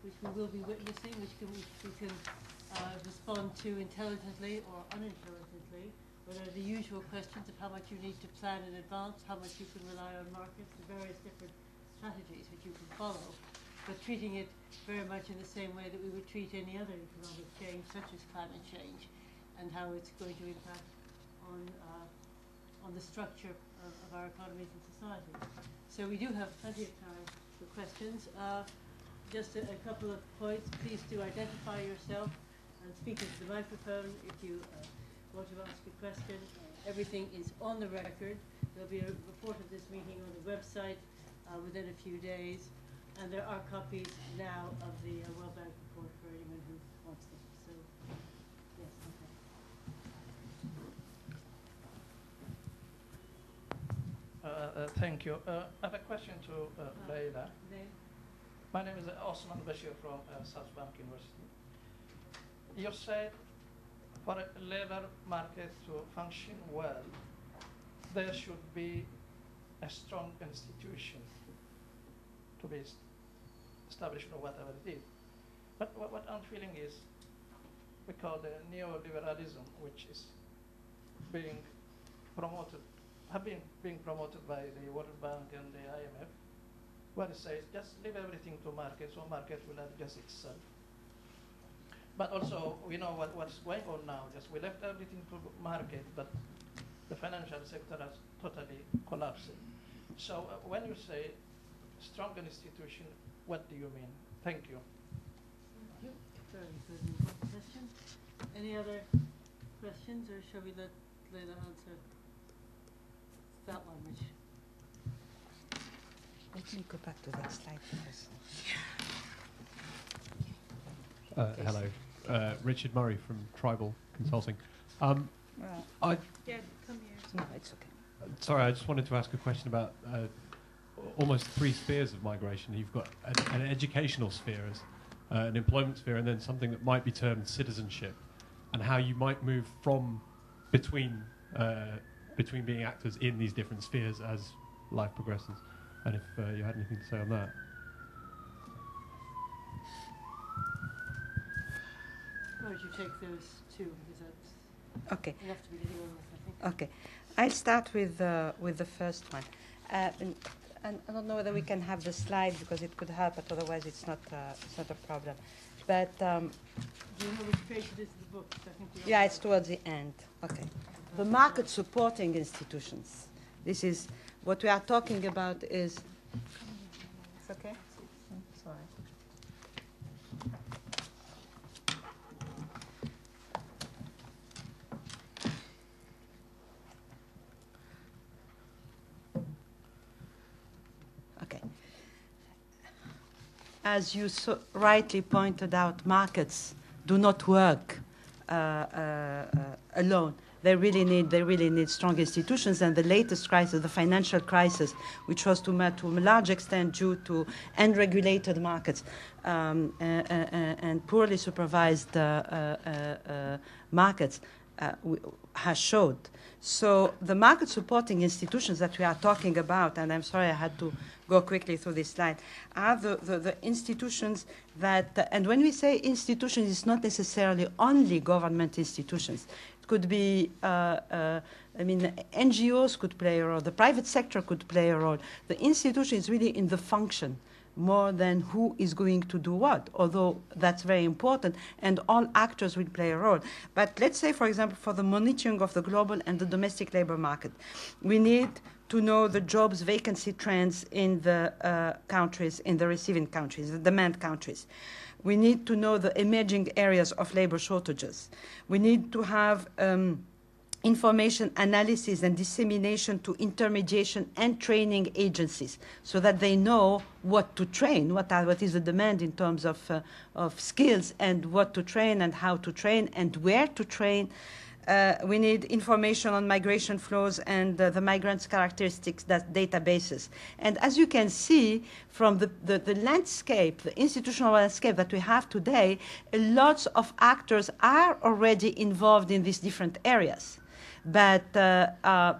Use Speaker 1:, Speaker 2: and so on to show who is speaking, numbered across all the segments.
Speaker 1: which we will be witnessing, which we can respond to intelligently or unintelligently. What are the usual questions of how much you need to plan in advance, how much you can rely on markets, the various different strategies which you can follow, but treating it very much in the same way that we would treat any other economic change, such as climate change, and how it's going to impact on the structure of our economies and societies. So we do have plenty of time for questions. Just a couple of points. Please do identify yourself and speak into the microphone if you want to ask a question. Everything is on the record. There'll be a report of this meeting on the website within a few days, and there are copies now of the World Bank report for anyone who wants them. So, yes, okay.
Speaker 2: Thank you. I have a question to Leila. My name is Osman Bashir from South Bank University. You said for a labor market to function well, there should be a strong institution to be established or whatever it is. But what I'm feeling is we call the neoliberalism, which is being promoted, being promoted by the World Bank and the IMF, where it says just leave everything to market, so market will adjust itself. But also, we know what's going on now. Just we left everything to market, but the financial sector has totally collapsed. So when you say strong institution, what do you mean? Thank you.
Speaker 1: Thank you. Very good and important question. Any other questions, or shall we let Leila answer that one? Which
Speaker 3: let me go back to that slide first.
Speaker 4: Hello, Richard Murray from Tribal Consulting.
Speaker 3: Yeah, come here. No, it's okay.
Speaker 4: Sorry, I just wanted to ask a question about almost three spheres of migration. You've got an educational sphere, an employment sphere, and then something that might be termed citizenship, and how you might move from between being actors in these different spheres as life progresses. And if you had anything to say on that.
Speaker 1: Why don't you take those two? Because that's
Speaker 3: okay.
Speaker 1: enough to be dealing with, I think.
Speaker 3: Okay, I'll start with the first one. And I don't know whether we can have the slide because it could help, but otherwise it's not a problem. But
Speaker 1: do you know which page it is in the book? I think
Speaker 3: yeah, it's towards the end. Okay, the market supporting institutions. This is what we are talking about. Is it's okay? Sorry. Okay. As you so rightly pointed out, markets do not work alone. They really need strong institutions. And the latest crisis, the financial crisis, which was to a large extent due to unregulated markets and poorly supervised markets, has showed. So the market supporting institutions that we are talking about, and I'm sorry I had to go quickly through this slide, are the institutions that, and when we say institutions, it's not necessarily only government institutions. It could be, NGOs could play a role, the private sector could play a role. The institution is really in the function more than who is going to do what, although that's very important, and all actors will play a role. But let's say, for example, for the monitoring of the global and the domestic labor market, we need to know the jobs vacancy trends in the countries, in the receiving countries, the demand countries. We need to know the emerging areas of labor shortages. We need to have information analysis and dissemination to intermediation and training agencies so that they know what to train, what is the demand in terms of skills, and what to train and how to train and where to train. We need information on migration flows and the migrants' characteristics, that databases. And as you can see from the landscape, the institutional landscape that we have today, lots of actors are already involved in these different areas. But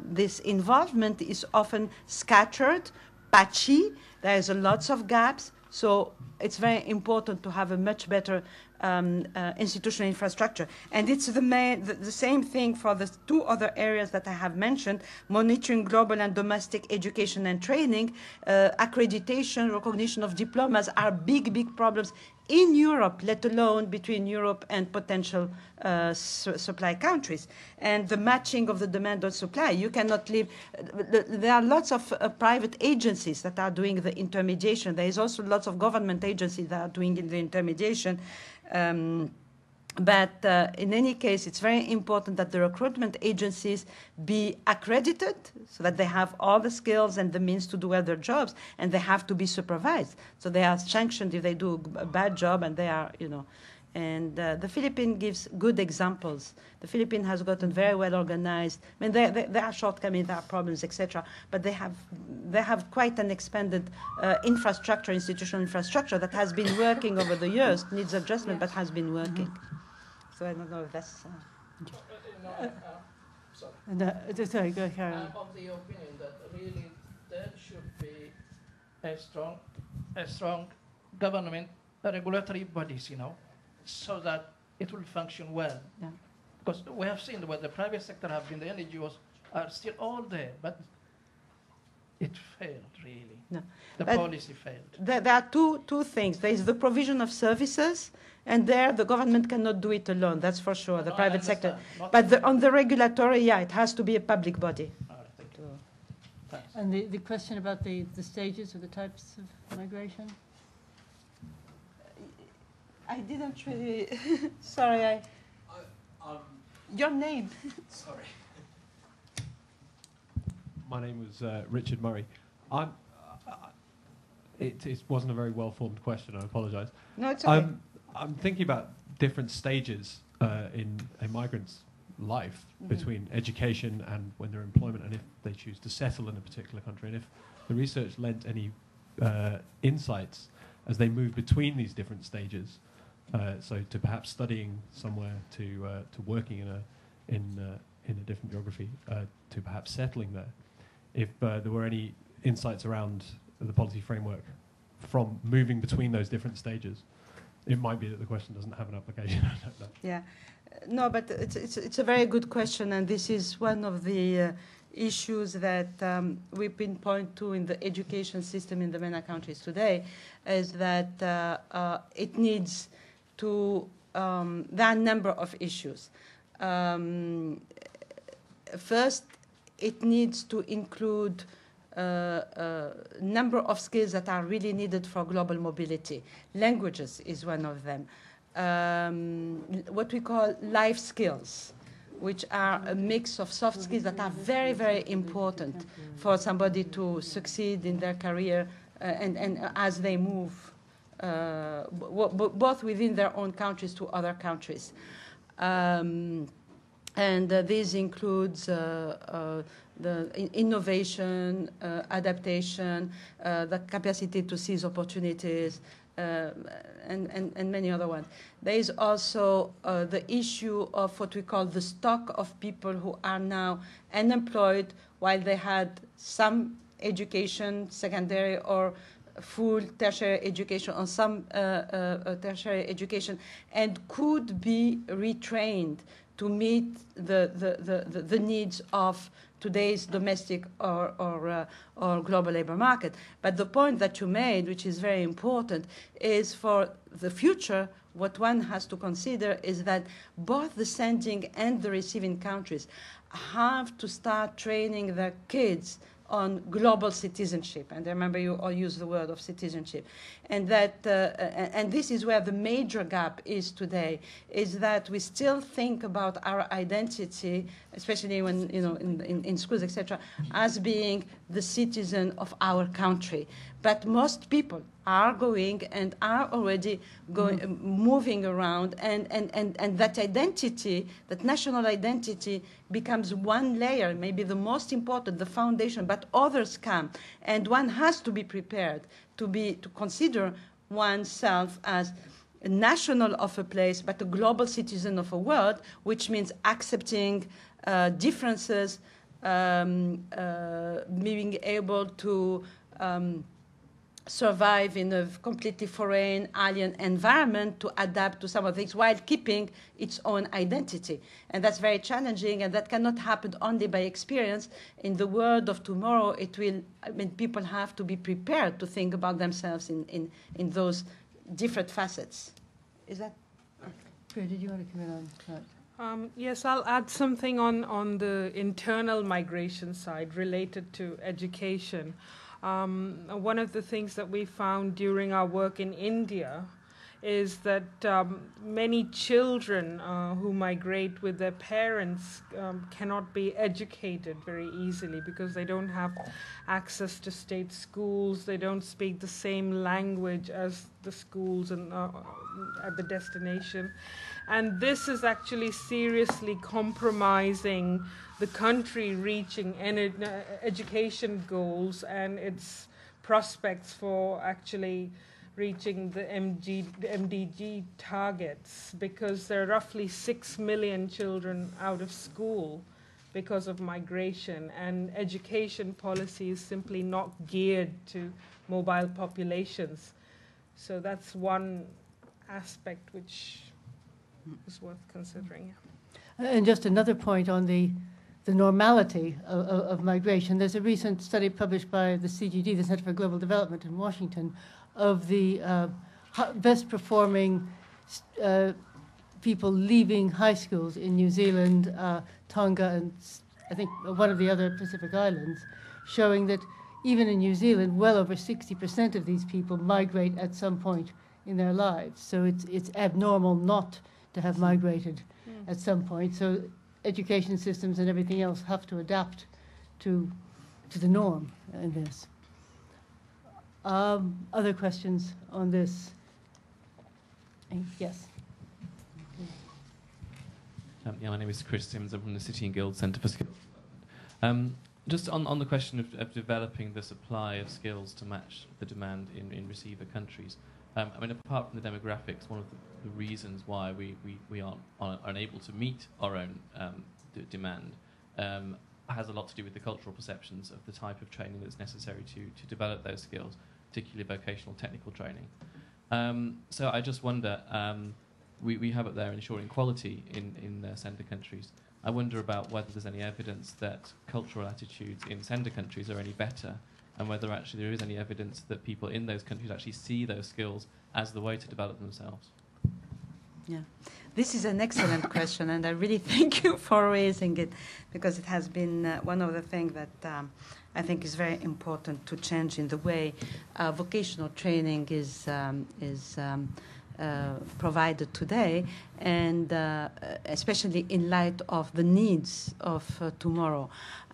Speaker 3: this involvement is often scattered, patchy. There's lots of gaps. So it's very important to have a much better institutional infrastructure. And it's the same thing for the two other areas that I have mentioned: monitoring global and domestic education and training, accreditation, recognition of diplomas are big problems in Europe, let alone between Europe and potential supply countries. And the matching of the demand and supply, you cannot leave. There are lots of private agencies that are doing the intermediation. There is also lots of government agencies that are doing the intermediation. But in any case, it's very important that the recruitment agencies be accredited so that they have all the skills and the means to do well their jobs, and they have to be supervised. So they are sanctioned if they do a bad job, and they are, you know. And the Philippines gives good examples. The Philippines has gotten very well organized. I mean, there are shortcomings, there are problems, etc. But they have quite an expanded infrastructure, institutional infrastructure that has been working over the years, needs adjustment, but has been working. So I don't know if that's...
Speaker 2: sorry.
Speaker 1: Sorry, go carry on.
Speaker 2: I'm of the opinion that really there should be a strong government, regulatory bodies, you know, so that it will function well.
Speaker 3: Yeah.
Speaker 2: Because we have seen what the private sector have been, the NGOs are still all there, but it failed, really.
Speaker 3: No.
Speaker 2: The
Speaker 3: But
Speaker 2: policy failed.
Speaker 3: There are two things. There is the provision of services, and there the government cannot do it alone, that's for sure, the private sector. But on the regulatory, yeah, it has to be a public body.
Speaker 2: All right, thank you. Thanks.
Speaker 1: And the question about the stages or the types of migration?
Speaker 3: I didn't really... Sorry, your name?
Speaker 4: Sorry. My name was Richard Murray. It wasn't a very well-formed question, I apologise.
Speaker 3: No, it's okay.
Speaker 4: I'm thinking about different stages in a migrant's life between education and when they're employment, and if they choose to settle in a particular country, and if the research lent any insights as they move between these different stages, so to perhaps studying somewhere, to working in a different geography, to perhaps settling there, if there were any insights around the policy framework from moving between those different stages. It might be that the question doesn't have an application. I don't know.
Speaker 3: Yeah. No, but it's a very good question, and this is one of the issues that we pinpoint to in the education system in the MENA countries today, is that it needs to, there are a number of issues. First, it needs to include a number of skills that are really needed for global mobility. Languages is one of them. What we call life skills, which are a mix of soft skills that are very, very important for somebody to succeed in their career and as they move, both within their own countries to other countries. And this includes the innovation, adaptation, the capacity to seize opportunities, and many other ones. There is also the issue of what we call the stock of people who are now unemployed while they had some education, secondary or full tertiary education, or some tertiary education, and could be retrained to meet the needs of today's domestic or global labor market. But the point that you made, which is very important, is for the future, what one has to consider is that both the sending and the receiving countries have to start training their kids on global citizenship. And I remember you all use the word of citizenship. And that, and this is where the major gap is today, is that we still think about our identity, especially when, you know, in schools, etc., as being the citizen of our country. But most people are going and are already going, moving around, and that identity, that national identity, becomes one layer, maybe the most important, the foundation, but others come. And one has to be prepared to consider oneself as a national of a place, but a global citizen of a world, which means accepting differences, being able to survive in a completely foreign, alien environment to adapt to some of things while keeping its own identity. And that's very challenging, and that cannot happen only by experience. In the world of tomorrow, people have to be prepared to think about themselves in those different facets. Is that?
Speaker 1: Priya, did you want to comment on that?
Speaker 5: Yes, I'll add something on the internal migration side related to education. One of the things that we found during our work in India is that many children who migrate with their parents cannot be educated very easily because they don't have access to state schools, they don't speak the same language as the schools and at the destination. And this is actually seriously compromising the country reaching education goals and its prospects for actually reaching the MDG targets, because there are roughly 6 million children out of school because of migration, and education policy is simply not geared to mobile populations. So that's one aspect which is worth considering.
Speaker 1: And just another point on the normality of migration. There's a recent study published by the CGD, the Center for Global Development in Washington, of the best performing people leaving high schools in New Zealand, Tonga, and I think one of the other Pacific Islands, showing that even in New Zealand, well over 60% of these people migrate at some point in their lives. So it's abnormal not to have migrated at some point. So education systems and everything else have to adapt to the norm in this. Other questions on this? Yes.
Speaker 6: Yeah, my name is Chris Sims. I'm from the City and Guild Centre for Skills. Just on the question of developing the supply of skills to match the demand in receiver countries. I mean, apart from the demographics, one of the reasons why we are unable to meet our own demand has a lot to do with the cultural perceptions of the type of training that's necessary to develop those skills, particularly vocational technical training. So I just wonder, we have up there ensuring quality in sender countries. I wonder about whether there's any evidence that cultural attitudes in sender countries are any better, and whether actually there is any evidence that people in those countries actually see those skills as the way to develop themselves.
Speaker 3: Yeah, this is an excellent question, and I really thank you for raising it, because it has been one of the things that I think is very important to change in the way vocational training is provided today, and especially in light of the needs of tomorrow.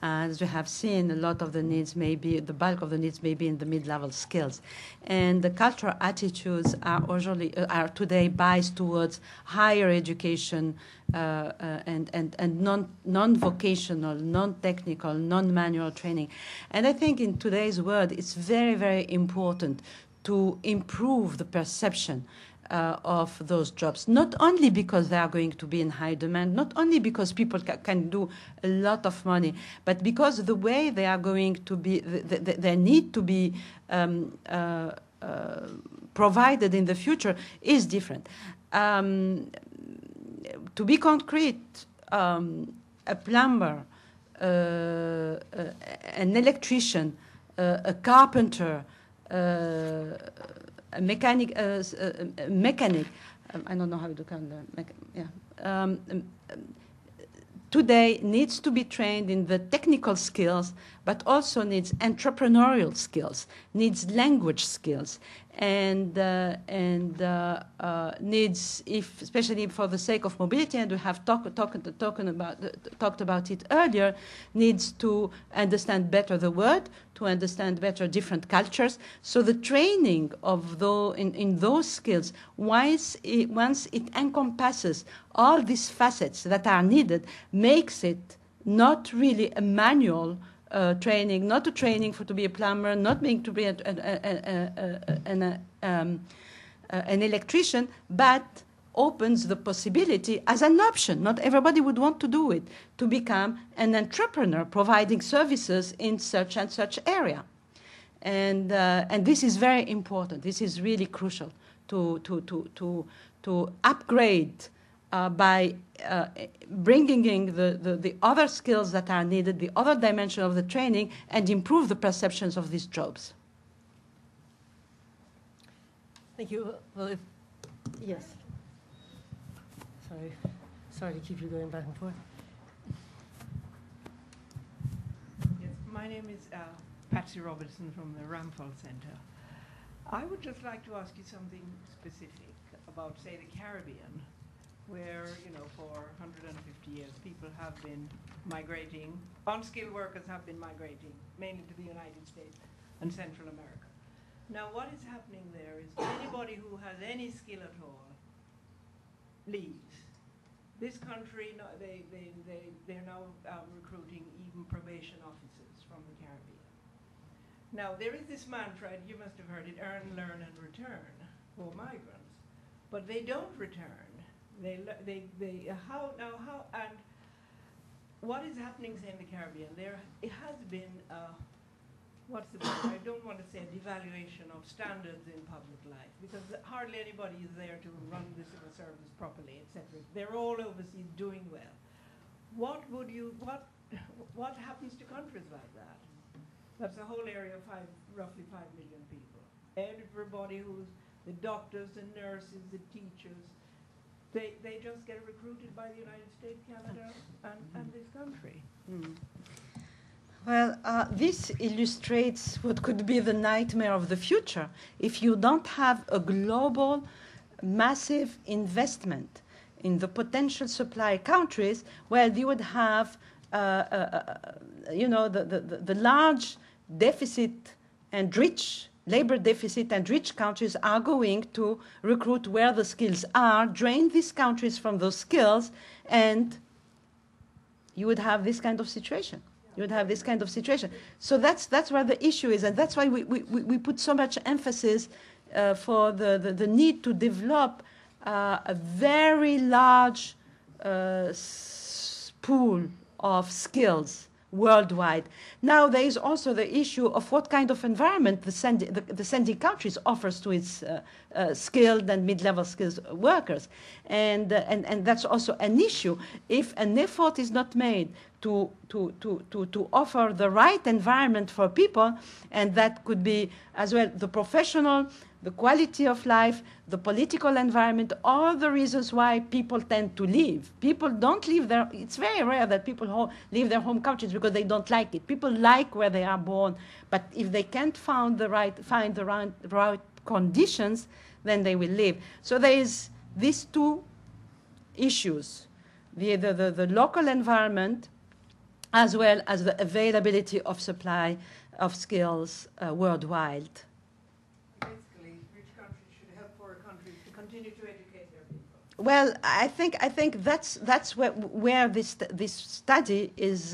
Speaker 3: As we have seen, a lot of the needs may be, the bulk of the needs may be in the mid-level skills. And the cultural attitudes are today biased towards higher education and non-vocational, non-technical, non-manual training. And I think in today's world, it's very, very important to improve the perception of those jobs, not only because they are going to be in high demand, not only because people can do a lot of money, but because the way they are going to be, they need to be provided in the future is different. To be concrete, a plumber, an electrician, a carpenter, a mechanic, I don't know how to call them. Today needs to be trained in the technical skills, but also needs entrepreneurial skills, needs language skills, and needs, especially for the sake of mobility, and we have talked about it earlier, needs to understand better the world, to understand better different cultures. So the training of in those skills, once it encompasses all these facets that are needed, makes it not really a manual training, not a training to be a plumber, not being to be an electrician, but opens the possibility as an option. Not everybody would want to do it, to become an entrepreneur providing services in such and such area. And this is very important. This is really crucial to upgrade by bringing in the other skills that are needed, the other dimension of the training, and improve the perceptions of these jobs.
Speaker 1: Thank you. Well, yes. Sorry to keep you going back and forth.
Speaker 7: Yes, my name is Patsy Robertson from the Ramphal Center. I would just like to ask you something specific about, say, the Caribbean, where, for 150 years, people have been migrating, unskilled workers have been migrating, mainly to the United States and Central America. Now, what is happening there is anybody who has any skill at all leaves. This country, they're now recruiting even probation officers from the Caribbean. Now, there is this mantra, and you must have heard it, earn, learn, and return for migrants. But they don't return. And what is happening in the Caribbean? It has been, what's the word? I don't want to say a devaluation of standards in public life, because hardly anybody is there to run the civil service properly, etc. They're all overseas doing well. What happens to countries like that? That's a whole area of roughly 5 million people. Everybody who's the doctors, the nurses, the teachers, they just get recruited by the United States, Canada, and this country.
Speaker 3: Mm. Well, this illustrates what could be the nightmare of the future. If you don't have a global, massive investment in the potential supply countries, well, you would have, the large deficit and rich labor deficit, and rich countries are going to recruit where the skills are, drain these countries from those skills, and you would have this kind of situation. You would have this kind of situation. So that's where the issue is, and that's why we put so much emphasis for the need to develop a very large pool of skills worldwide. Now there is also the issue of what kind of environment the sending countries offers to its skilled and mid-level skills workers, and that's also an issue. If an effort is not made to offer the right environment for people, and that could be as well the professional, the quality of life, the political environment, all the reasons why people tend to leave. People don't leave their, it's very rare that people leave their home countries because they don't like it. People like where they are born, but if they can't find the right conditions, then they will leave. So there is these two issues, the local environment as well as the availability of supply of skills worldwide.
Speaker 7: Basically, rich countries should help poor countries to continue to educate their people.
Speaker 3: Well, I think that's where this study is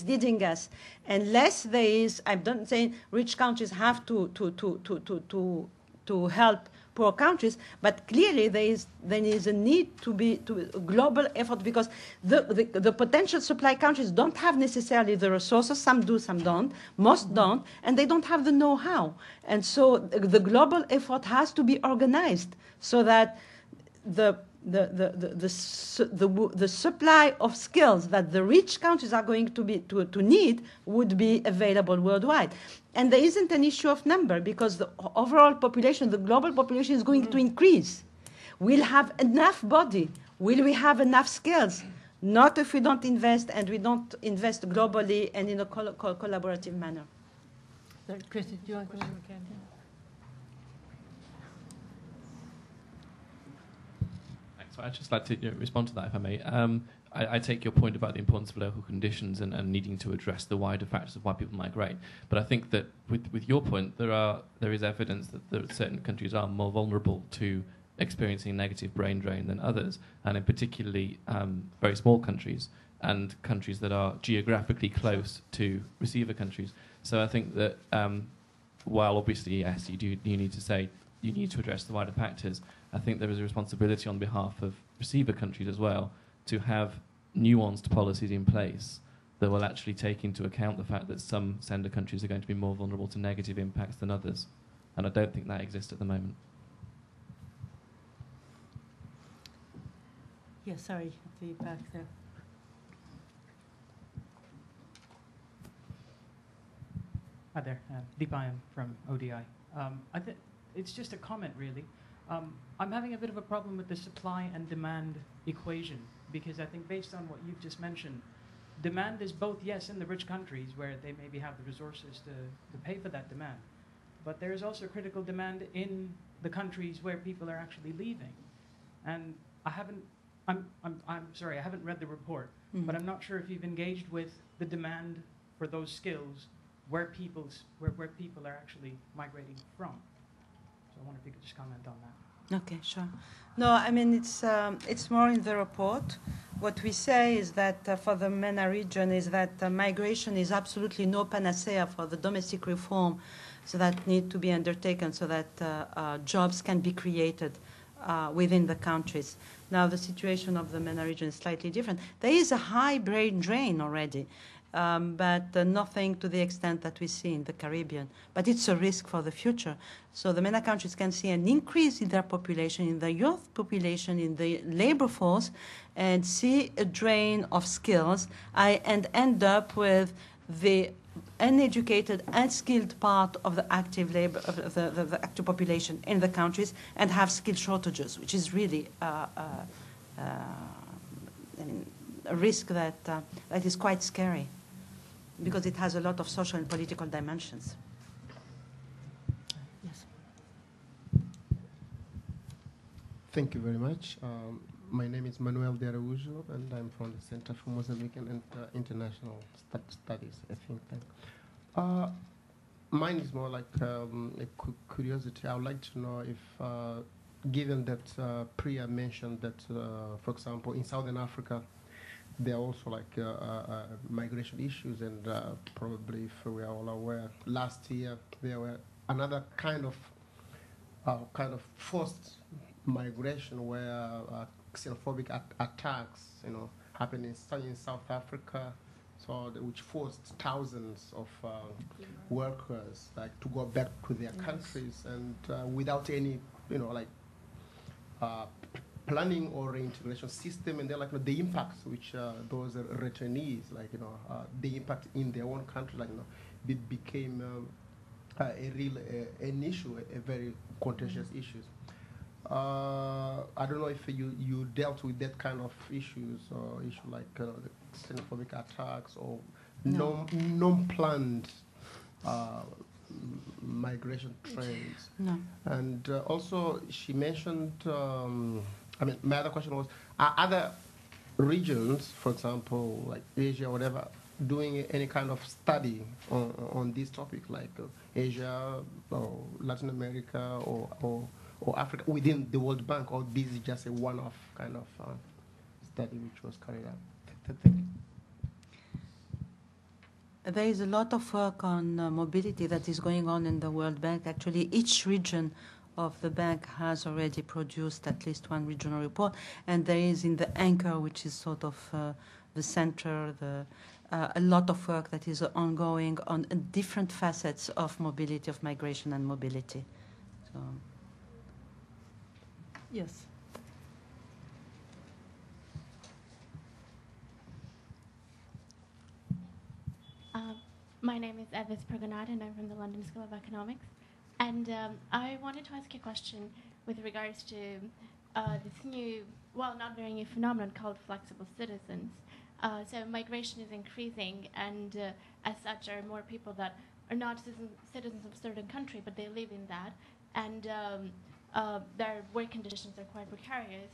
Speaker 3: leading us. Unless there is, I'm not saying rich countries have to help poor countries, but clearly there is a need to a global effort, because the potential supply countries don't have necessarily the resources. Some do, some don't. Most don't, and they don't have the know-how. And so the global effort has to be organized so that the supply of skills that the rich countries are going to need would be available worldwide. And there isn't an issue of number, because the overall population, the global population, is going to increase. We'll have enough body. Will we have enough skills? Not if we don't invest, and we don't invest globally and in a collaborative manner.
Speaker 1: Christy, do you want to go again?
Speaker 6: So I'd just like to respond to that, if I may. I take your point about the importance of local conditions and needing to address the wider factors of why people migrate. But I think that with your point, there is evidence that certain countries are more vulnerable to experiencing negative brain drain than others, and in particularly very small countries and countries that are geographically close to receiver countries. So I think that while obviously, yes, you need to address the wider factors, I think there is a responsibility on behalf of receiver countries as well to have nuanced policies in place that will actually take into account the fact that some sender countries are going to be more vulnerable to negative impacts than others. And I don't think that exists at the moment.
Speaker 1: Yes, sorry, at the back there.
Speaker 8: Hi there, Deepayan from ODI. It's just a comment, really. I'm having a bit of a problem with the supply and demand equation, because I think based on what you've just mentioned, demand is both, yes, in the rich countries where they maybe have the resources to pay for that demand, but there is also critical demand in the countries where people are actually leaving. And I'm sorry, I haven't read the report, but I'm not sure if you've engaged with the demand for those skills where people are actually migrating from. So I wonder if you could just comment on that.
Speaker 3: Okay, sure. No, I mean, it's more in the report. What we say is that for the MENA region is that migration is absolutely no panacea for the domestic reform, so that need to be undertaken so that jobs can be created within the countries. Now, the situation of the MENA region is slightly different. There is a high brain drain already, but nothing to the extent that we see in the Caribbean. But it's a risk for the future. So the MENA countries can see an increase in their population, in the youth population, in the labor force, and see a drain of skills and end up with the uneducated, unskilled part of the active labor, of the active population in the countries, and have skill shortages, which is really I mean, a risk that is quite scary, because it has a lot of social and political dimensions. Yes.
Speaker 9: Thank you very much. My name is Manuel de Araújo, and I'm from the Center for Mozambican and International Studies, I think. Mine is more like a curiosity. I would like to know if, given that Priya mentioned that, for example, in Southern Africa, there are also like migration issues, and probably, if we are all aware, last year there were another kind of forced migration where xenophobic attacks, happened in South Africa, so which forced thousands of workers to go back to their countries, and without any planning or reintegration system, and then the impacts which those returnees the impact in their own country became an issue, a very contentious issue. I don't know if you dealt with that kind of issues, or issue like the xenophobic attacks or non-planned migration trends.
Speaker 3: No.
Speaker 9: And also she mentioned, my other question was, are other regions, for example, like Asia or whatever, doing any kind of study on this topic, like Asia or Latin America or Africa within the World Bank, or this is just a one-off kind of study which was carried out? Thank you.
Speaker 3: There is a lot of work on mobility that is going on in the World Bank. Actually, each region of the bank has already produced at least one regional report, and there is in the anchor, which is sort of the center, a lot of work that is ongoing on different facets of mobility, of migration and mobility. So. Yes.
Speaker 10: My name is Evis Praganat, and I'm from the London School of Economics. And I wanted to ask you a question with regards to this new, not very new phenomenon called flexible citizens. So migration is increasing, and as such, there are more people that are not citizens of a certain country, but they live in that, and their work conditions are quite precarious,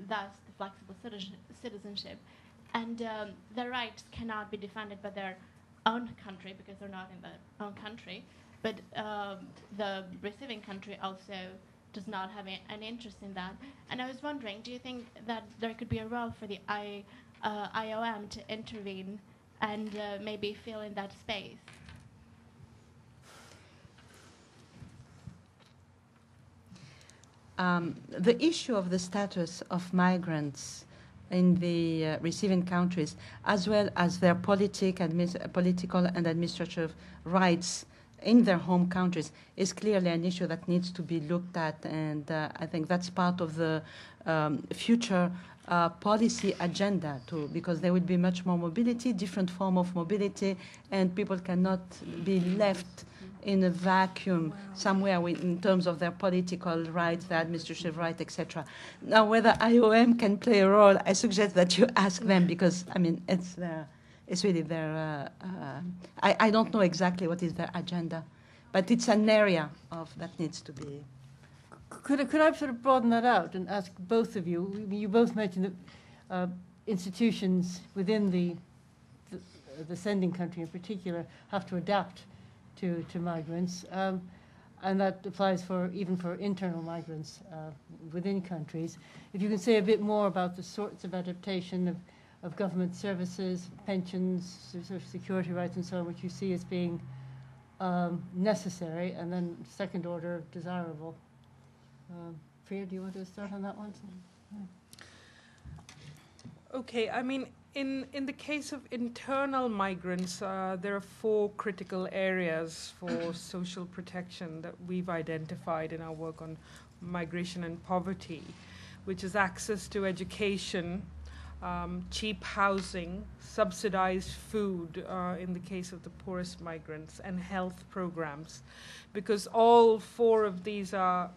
Speaker 10: thus the flexible citizenship. And their rights cannot be defended by their own country because they're not in their own country, but the receiving country also does not have an interest in that. And I was wondering, do you think that there could be a role for the IOM to intervene and maybe fill in that space?
Speaker 3: The issue of the status of migrants in the receiving countries, as well as their political and administrative rights in their home countries, is clearly an issue that needs to be looked at. And I think that's part of the future policy agenda too, because there will be much more mobility, different form of mobility, and people cannot be left in a vacuum somewhere in terms of their political rights, their administrative rights, etc. Now, whether IOM can play a role, I suggest that you ask them, because I mean it's really their. I don't know exactly what is their agenda, but it's an area that needs to be.
Speaker 1: Could I sort of broaden that out and ask both of you? You both mentioned that institutions within the sending country in particular have to adapt to migrants, and that applies even for internal migrants within countries. If you can say a bit more about the sorts of adaptation of government services, pensions, social security rights, and so on, which you see as being necessary, and then second order desirable. Priya, do you want to start on that one?
Speaker 5: Okay, I mean, in the case of internal migrants, there are 4 critical areas for social protection that we've identified in our work on migration and poverty, which is access to education, cheap housing, subsidized food in the case of the poorest migrants, and health programs, because all 4 of these are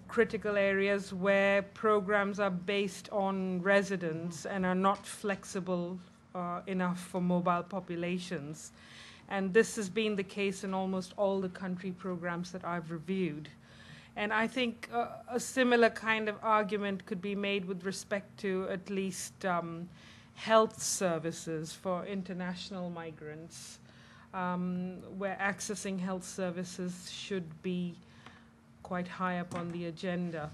Speaker 5: critical areas where programs are based on residence and are not flexible enough for mobile populations. And this has been the case in almost all the country programs that I've reviewed. And I think a similar kind of argument could be made with respect to at least health services for international migrants, where accessing health services should be quite high up on the agenda.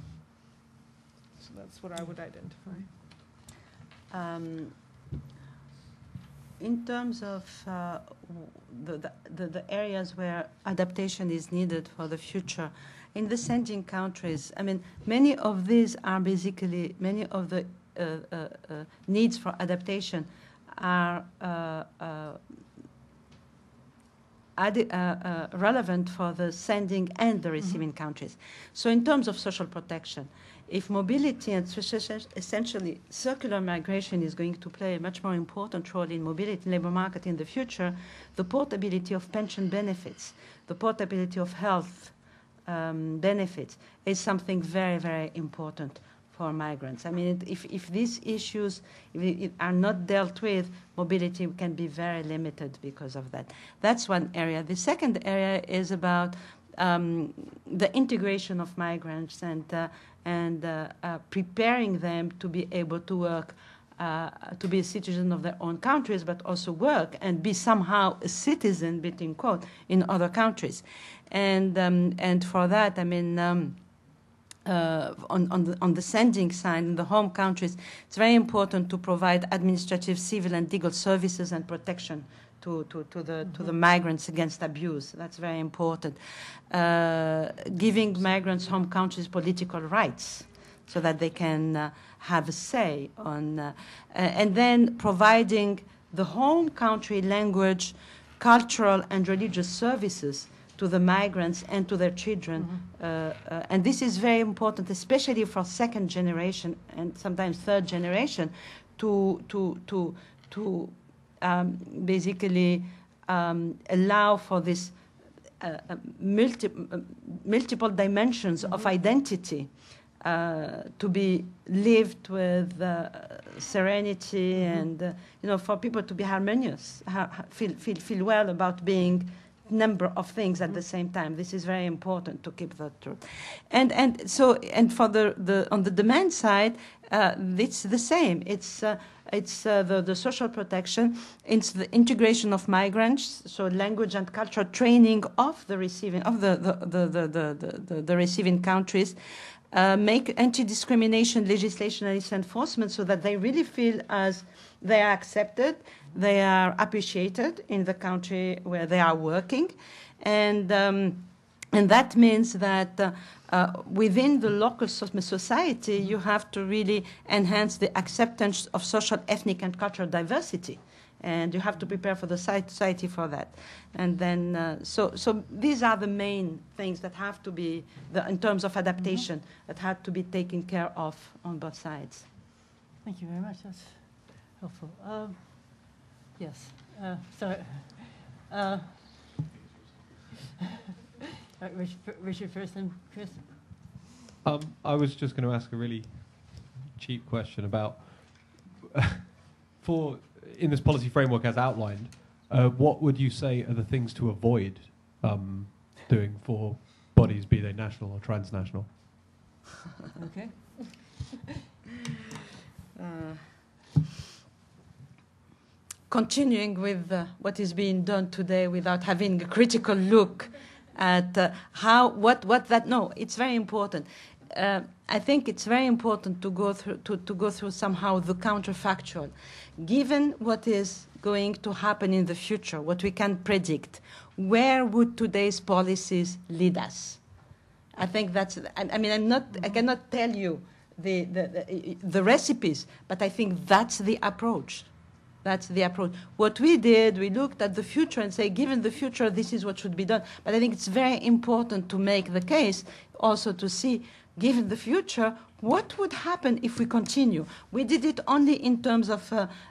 Speaker 5: So that's what I would identify.
Speaker 3: In terms of the areas where adaptation is needed for the future, in the sending countries, I mean, many of these are basically, many of the needs for adaptation are relevant for the sending and the receiving countries. So in terms of social protection, if mobility and essentially circular migration is going to play a much more important role in mobility labor market in the future, the portability of pension benefits, the portability of health benefits is something very, very important for migrants. I mean, if these issues are not dealt with, mobility can be very limited because of that. That's one area. The second area is about the integration of migrants and preparing them to be able to work, to be a citizen of their own countries, but also work and be somehow a citizen, between quote, in other countries. And for that, I mean, on the sending side, in the home countries, it's very important to provide administrative, civil, and legal services and protection to the migrants against abuse. That's very important. Giving migrants' home countries political rights so that they can have a say on, and then providing the home country language, cultural, and religious services to the migrants and to their children. And this is very important, especially for second generation and sometimes third generation, to basically allow for this multiple dimensions of identity to be lived with serenity and, for people to be harmonious, feel well about being number of things at the same time. This is very important to keep that true. And for the on the demand side, it's the same. It's the social protection. It's the integration of migrants, so language and cultural training of the receiving the receiving countries. Make anti-discrimination legislation and its enforcement so that they really feel as they are accepted, they are appreciated in the country where they are working, and And that means that within the local society, you have to really enhance the acceptance of social, ethnic, and cultural diversity. And you have to prepare for the society for that. And then, so these are the main things that have to be, in terms of adaptation, that have to be taken care of on both sides.
Speaker 1: Thank you very much. That's helpful. Yes. Sorry. Richard first, and Chris.
Speaker 4: I was just going to ask a really cheap question about, in this policy framework as outlined, what would you say are the things to avoid doing for bodies, be they national or transnational?
Speaker 1: Okay.
Speaker 3: Continuing with what is being done today without having a critical look at it's very important. I think it's very important to go through somehow the counterfactual. Given what is going to happen in the future, what we can predict, where would today's policies lead us? I think that's. I mean, I cannot tell you the recipes, but I think that's the approach. That's the approach. What we did, we looked at the future and say, given the future, this is what should be done. But I think it's very important to make the case also to see, given the future, what would happen if we continue? We did it only in terms of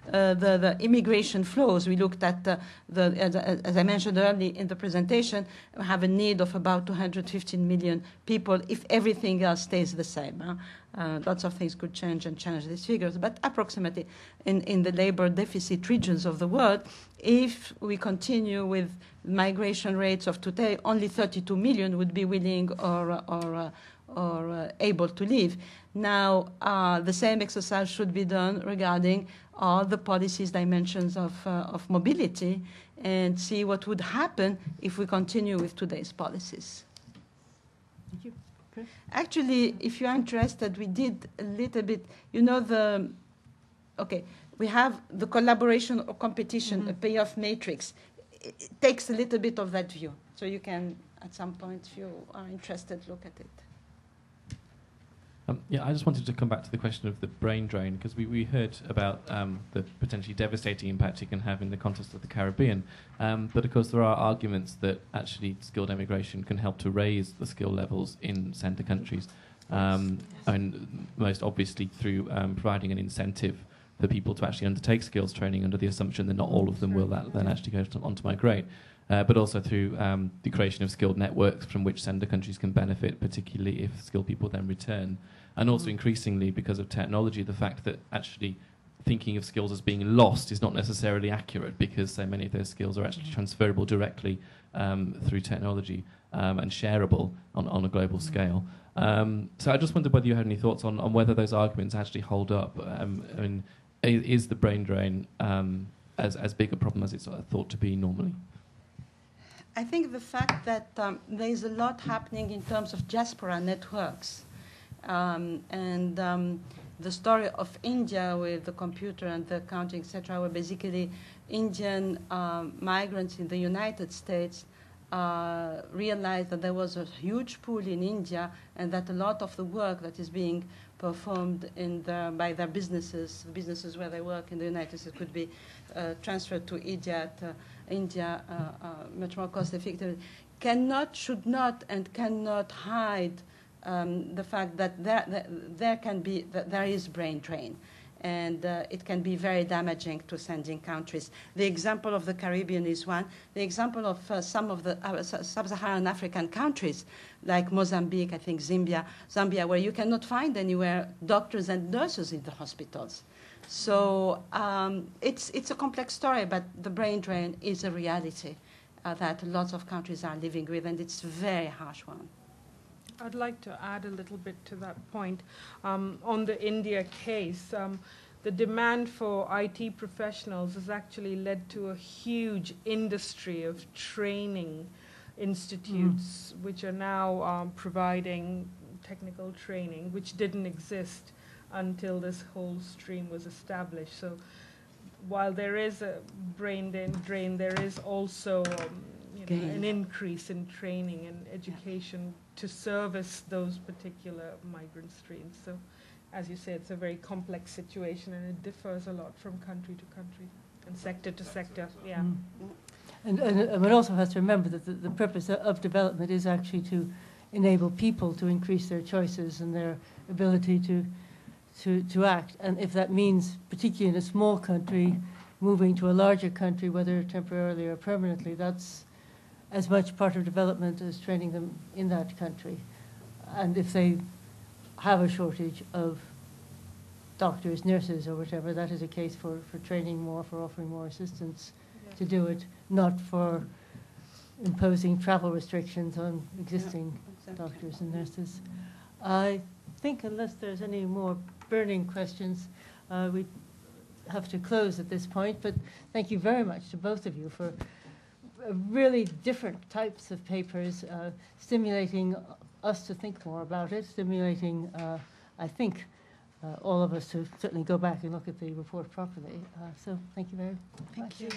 Speaker 3: the immigration flows. We looked at, as I mentioned earlier in the presentation, we have a need of about 215 million people if everything else stays the same. Lots of things could change these figures, but approximately in the labor deficit regions of the world, if we continue with migration rates of today, only 32 million would be willing or able to leave. Now, the same exercise should be done regarding all the policies dimensions of mobility and see what would happen if we continue with today's policies.
Speaker 1: Thank you. Chris?
Speaker 3: Actually, if you're interested, we did a little bit, we have the collaboration or competition, a payoff matrix. It takes a little bit of that view. So you can, at some point, if you are interested, look at it.
Speaker 6: I just wanted to come back to the question of the brain drain, because we heard about the potentially devastating impact it can have in the context of the Caribbean. But of course, there are arguments that actually skilled emigration can help to raise the skill levels in centre countries, and most obviously through providing an incentive for people to actually undertake skills training under the assumption that not all of them will then actually go on to migrate. But also through the creation of skilled networks from which sender countries can benefit, particularly if skilled people then return. And also increasingly, because of technology, the fact that actually thinking of skills as being lost is not necessarily accurate, because so many of those skills are actually transferable directly through technology and shareable on a global scale. So I just wondered whether you had any thoughts on whether those arguments actually hold up. Is the brain drain as big a problem as it's thought to be normally?
Speaker 3: I think the fact that there is a lot happening in terms of diaspora networks, and the story of India with the computer and the accounting, etc., where basically Indian migrants in the United States realized that there was a huge pool in India, and that a lot of the work that is being performed by their businesses, the businesses where they work in the United States, could be transferred to India much more cost effectively. Should not, and cannot hide the fact that there is brain drain, and it can be very damaging to sending countries. The example of the Caribbean is one. The example of some of the sub-Saharan African countries, like Mozambique, I think Zambia, where you cannot find anywhere doctors and nurses in the hospitals. So it's a complex story, but the brain drain is a reality that lots of countries are living with, and it's a very harsh one.
Speaker 5: I'd like to add a little bit to that point. On the India case, the demand for IT professionals has actually led to a huge industry of training institutes, which are now providing technical training, which didn't exist until this whole stream was established. So while there is a brain drain, there is also an increase in training and education to service those particular migrant streams. So, as you say, it's a very complex situation, and it differs a lot from country to country and sector to sector. Yeah.
Speaker 1: And one also has to remember that the purpose of development is actually to enable people to increase their choices and their ability to act. And if that means, particularly in a small country, moving to a larger country, whether temporarily or permanently, that's as much part of development as training them in that country. And if they have a shortage of doctors, nurses, or whatever, that is a case for training more, for offering more assistance to do it, not for imposing travel restrictions on existing doctors and nurses. I think unless there's any more burning questions, we have to close at this point, but thank you very much to both of you for really different types of papers, stimulating us to think more about it, stimulating, I think, all of us to certainly go back and look at the report properly. So thank you very much.
Speaker 5: Thank you.